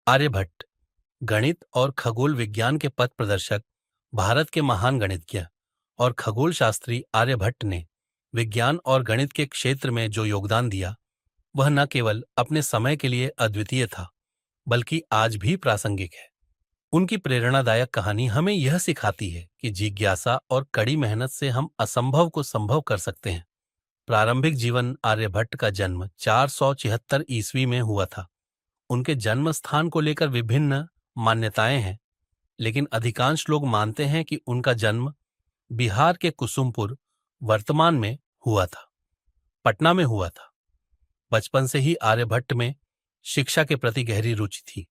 आर्यभट्ट गणित और खगोल विज्ञान के पथ प्रदर्शक, भारत के महान गणितज्ञ और खगोल शास्त्री आर्यभट्ट ने विज्ञान और गणित के क्षेत्र में जो योगदान दिया, वह न केवल अपने समय के लिए अद्वितीय था, बल्कि आज भी प्रासंगिक है। उनकी प्रेरणादायक कहानी हमें यह सिखाती है कि जिज्ञासा और कड़ी मेहनत से हम असंभव को संभव कर सकते हैं। प्रारंभिक जीवन। आर्यभट्ट का जन्म 476 ईस्वी में हुआ था। उनके जन्म स्थान को लेकर विभिन्न मान्यताएं हैं, लेकिन अधिकांश लोग मानते हैं कि उनका जन्म बिहार के कुसुमपुर, वर्तमान में हुआ था, पटना में हुआ था। बचपन से ही आर्यभट्ट में शिक्षा के प्रति गहरी रुचि थी।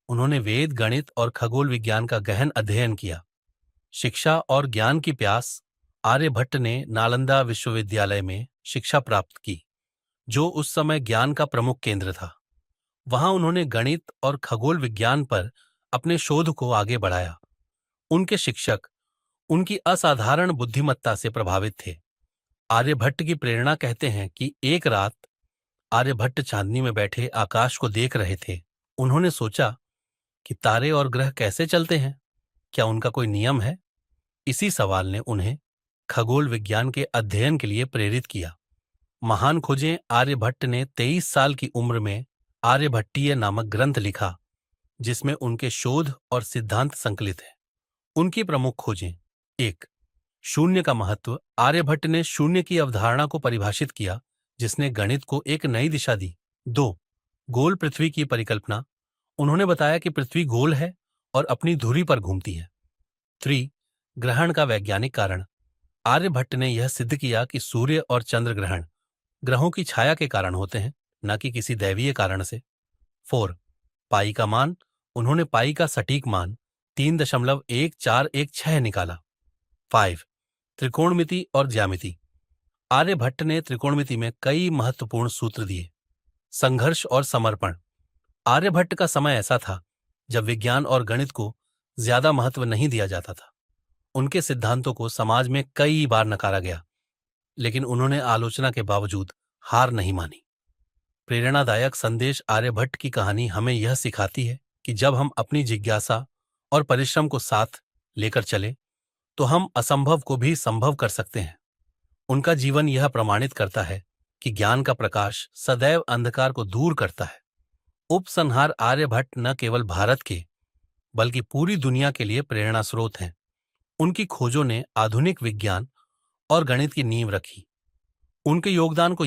उन्होंने वेद, गणित और खगोल विज्ञान का गहन अध्ययन किया। शिक्षा और ज्ञान की प्यास। आर्यभट्ट ने नालंदा विश्वविद्यालय में शिक्षा प्राप्त की, जो उस समय ज्ञान का प्रमुख केंद्र था। वहां उन्होंने गणित और खगोल विज्ञान पर अपने शोध को आगे बढ़ाया। उनके शिक्षक उनकी असाधारण बुद्धिमत्ता से प्रभावित थे। आर्यभट्ट की प्रेरणा कहते हैं कि एक रात आर्यभट्ट चांदनी में बैठे आकाश को देख रहे थे। उन्होंने सोचा कि तारे और ग्रह कैसे चलते हैं, क्या उनका कोई नियम है? इसी सवाल ने उन्हें खगोल विज्ञान के अध्ययन के लिए प्रेरित किया। महान खोजें। आर्यभट्ट ने 23 साल की उम्र में आर्यभट्टीय नामक ग्रंथ लिखा, जिसमें उनके शोध और सिद्धांत संकलित हैं। उनकी प्रमुख खोजें। 1. शून्य का महत्व। आर्यभट्ट ने शून्य की अवधारणा को परिभाषित किया, जिसने गणित को एक नई दिशा दी। 2. गोल पृथ्वी की परिकल्पना। उन्होंने बताया कि पृथ्वी गोल है और अपनी धुरी पर घूमती है। 3. ग्रहण का वैज्ञानिक कारण। आर्यभट्ट ने यह सिद्ध किया कि सूर्य और चंद्र ग्रहण ग्रहों की छाया के कारण होते हैं, न कि किसी दैवीय कारण से। 4. पाई का मान। उन्होंने पाई का सटीक मान 3.1416 निकाला। 5. त्रिकोणमिति और ज्यामिति। आर्यभट्ट ने त्रिकोणमिति में कई महत्वपूर्ण सूत्र दिए। संघर्ष और समर्पण। आर्यभट्ट का समय ऐसा था जब विज्ञान और गणित को ज्यादा महत्व नहीं दिया जाता था। उनके सिद्धांतों को समाज में कई बार नकारा गया, लेकिन उन्होंने आलोचना के बावजूद हार नहीं मानी। प्रेरणादायक संदेश। आर्यभट्ट की कहानी हमें यह सिखाती है कि जब हम अपनी जिज्ञासा और परिश्रम को साथ लेकर चलें, तो हम असंभव को भी संभव कर सकते हैं। उनका जीवन यह प्रमाणित करता है कि ज्ञान का प्रकाश सदैव अंधकार को दूर करता है। उपसंहार। आर्यभट्ट न केवल भारत के, बल्कि पूरी दुनिया के लिए प्रेरणा स्रोत हैं। उनकी खोजों ने आधुनिक विज्ञान और गणित की नींव रखी। उनके योगदान को